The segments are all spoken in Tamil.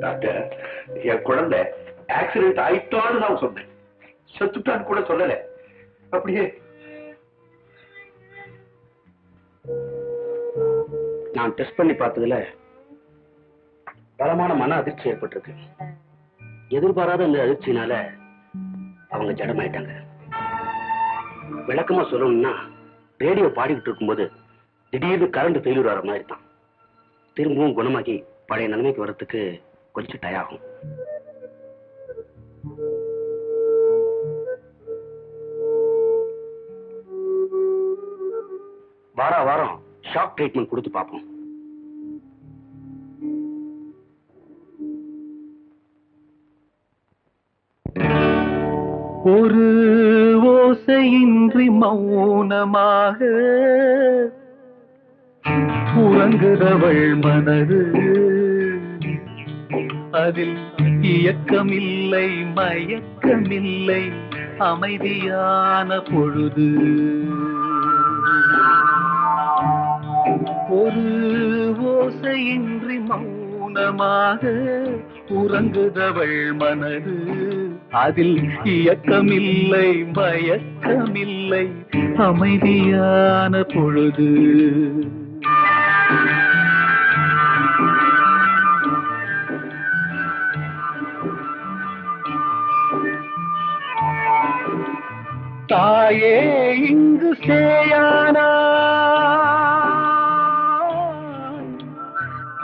டாக்டர், என் குழந்தை ஆக்சிடென்ட் ஆயிட்டான்னு நான் சொன்னேன், செத்துட்டான்னு கூட சொல்லல. அப்படியே நான் டெஸ்ட் பண்ணி பார்த்ததுல பலமான மன அதிர்ச்சி ஏற்பட்டிருக்கு. எதிர்பாராத இந்த அதிர்ச்சியினால அவங்க ஜடமாயிட்டாங்க. விளக்கமா சொல்லணும்னா, ரேடியோ பாடிக்கிட்டு இருக்கும்போது திடீர்னு கரண்ட் ஃபெயிலியர் வர மாதிரி தான். திரும்பவும் குணமாகி பழைய நிலைமைக்கு வர்றதுக்கு கொஞ்சம் டயம் ஆகும். வாரம் ஷாக் ட்ரீட்மெண்ட் கொடுத்து பார்ப்போம். ஒரு ஓசையின்றி மௌனமாக உறங்குறவள் மனது, அதில் இயக்கமில்லை மயக்கமில்லை அமைதியான பொழுது. ஒரு ஓசையின்றி மௌனமாக உறங்குதவள் மனது, அதில் இயக்கமில்லை மயக்கமில்லை அமைதியான பொழுது. தாயே இங்கு சேயானா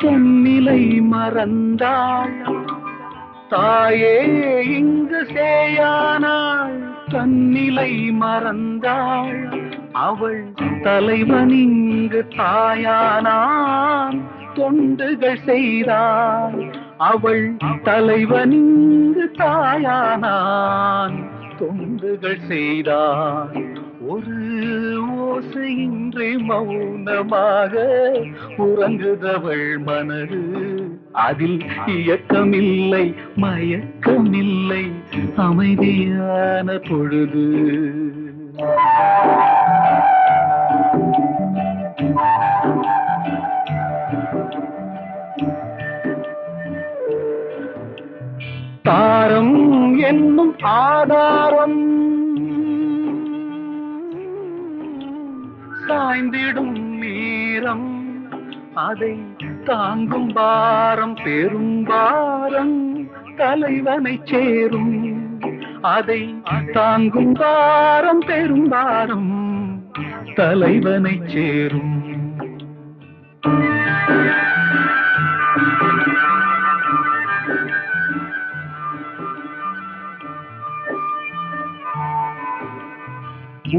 தன்னிலை மறந்தாள், தாயே இங்கு சேயானாள் தன்னிலை மறந்தாள். அவள் தலைவன் இங்கு தாயானான் தொண்டுகள் செய்தான். அவள் தலைவன் இங்கு தாயானான் தொண்டுகள் செய்தான். ஒரு ஓசையின்றி மௌனமாக உறங்குதவள் மனது, அதில் இயக்கமில்லை மயக்கமில்லை அமைதியான பொழுது. தாரம் என்னும் ஆதாரம் சாய்ந்திடும் நேரம், அதை தாங்கும் பாரம் பெரும் பாரம் தலைவனை சேரும். அதை தாங்கும் பாரம் பெரும் பாரம் தலைவனை சேரும்.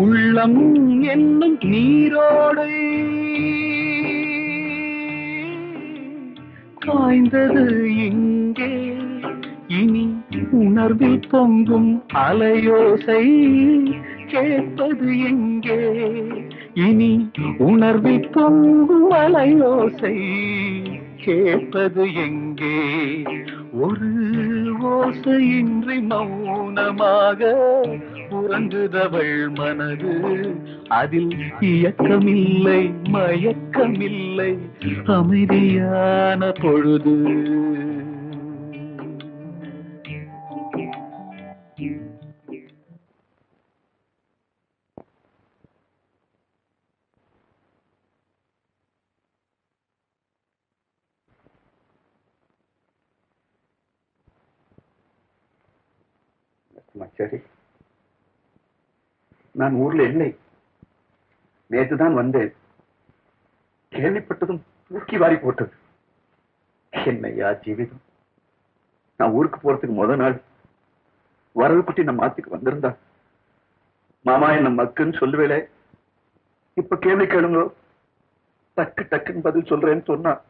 உள்ளம் என்னும் நீரோடை காய்ந்தது எங்கே, இனி உணர்வில் பொங்கும் அலையோசை கேட்பது எங்கே. இனி உணர்வில் பொங்கும் அலையோசை கேட்பது எங்கே. ஒரு ஓசையின்றி மௌனமாக உறங்குதவள் மனது, அதில் இயக்கமில்லை மயக்கமில்லை அமைதியான பொழுது. சரி, நான் ஊர்ல இல்லை, நேற்றுதான் வந்தேன். கேள்விப்பட்டதும் தூக்கி வாரி போட்டது. என்னையா ஜீவிதம். நான் ஊருக்கு போறதுக்கு முத நாள் வரவு குட்டி நம்ம ஆத்துக்கு வந்திருந்தா, மாமா என்ன மக்குன்னு சொல்லுவேல. இப்ப கேள்வி கேளுங்க. டக்கு டக்குன்னு பதில் சொல்றேன்னு சொன்னான்.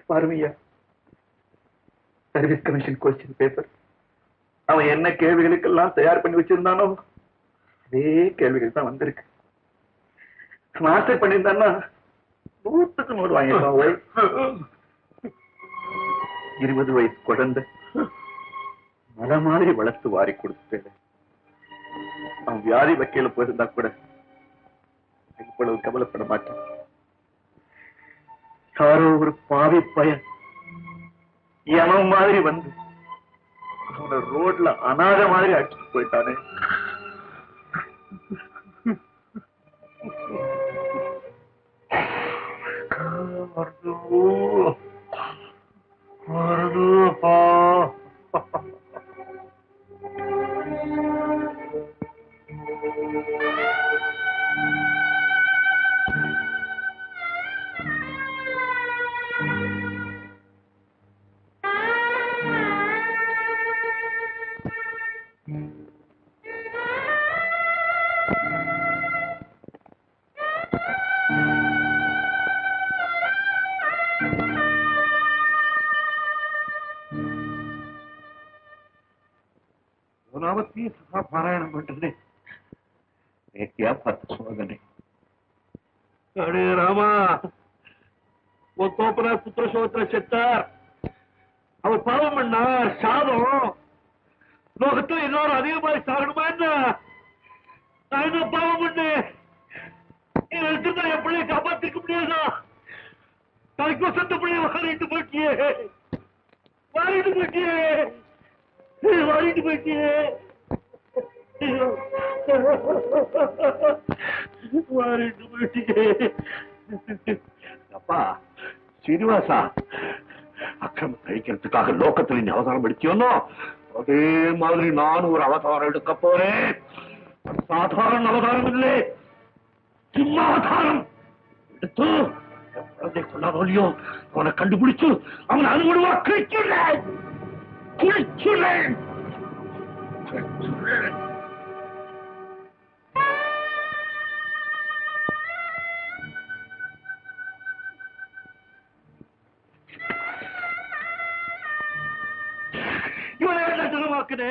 பாருமையா, சர்வீஸ் கமிஷன் கொஸ்டின் பேப்பர் அவன் என்ன கேள்விகளுக்கெல்லாம் தயார் பண்ணி வச்சிருந்தானோ அதே கேள்விகள் தான் வந்திருக்கு. மாஸ்டர் பண்ணியிருந்தான்னா 100க்கு 100 வாங்கிருப்பான். 20 வயசு குழந்தை மலை மாதிரி வளர்த்து வாரி கொடுத்து அவன் வியாதி வக்கையில போயிருந்தா கூட இவ்வளவு கவலைப்பட மாட்டான். யாரோ ஒரு பாவி பையன் எவன் மாதிரி வந்து அவன ரோட்ல அநாத மாதிரி அடிச்சுட்டு போயிட்டானே. பாராயணம் பண்றது சோதனை. அடே ராமா, உன் தோப்பனார் புத்திர சோதனை செத்தார். அவர் பாவம் பண்ணார் சாதம். லோகத்துல எல்லாரும் அதே மாதிரி சாகணுமா என்ன? நான் என்ன பாவம் பண்ணேன்? எடுத்துதான் என் பிள்ளைய காப்பாத்திருக்க முடியாதா? நாளைக்கு சொந்த பிள்ளைய வாரிட்டு போயிட்டியே, வாரிட்டு போயிட்டியே, வாரிட்டு போயிட்டியே, வாரிட்டு போயிட்டியே. அப்பா சீனிவாசா, அக்கிரமம் கழிக்கிறதுக்காக லோகத்துல நீ அவதாரம் எடுத்தியோனோ அதே மாதிரி நானும் ஒரு அவதாரம் எடுக்க போறேன். சாதாரண அவதாரம் இல்லை, சிம்மாவதாரம் எடுத்து குழந்தை கொண்டாடலையோ அவனை கண்டுபிடிச்சு அவனை அனுமதிவா கிழிச்சுள்ளேன். இவனை என்ன தனமாக்குது?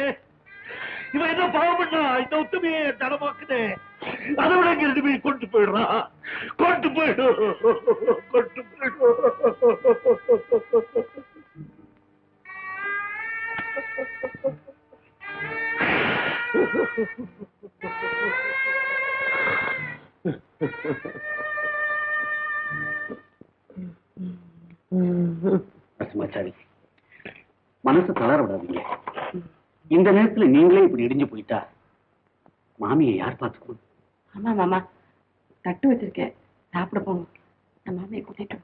இவன் என்ன பாவம் பண்ணா? இந்த உத்தமையை தனமாக்குது. அதோட இங்க 2 பேரும் கொண்டு போயிடுறான். கொண்டு போயிடும், கொண்டு போயிடும். பசுமாச்சாரி, மனசு தளர விடாதீங்க. இந்த நேரத்துல நீங்களே இப்படி இடிஞ்சு போயிட்டா மாமியை யார் பார்த்துக்கணும்? ஆமா மாமா, தட்டு வச்சிருக்கேன், சாப்பிட போங்க. நான் மாமியை கூட்டிட்டு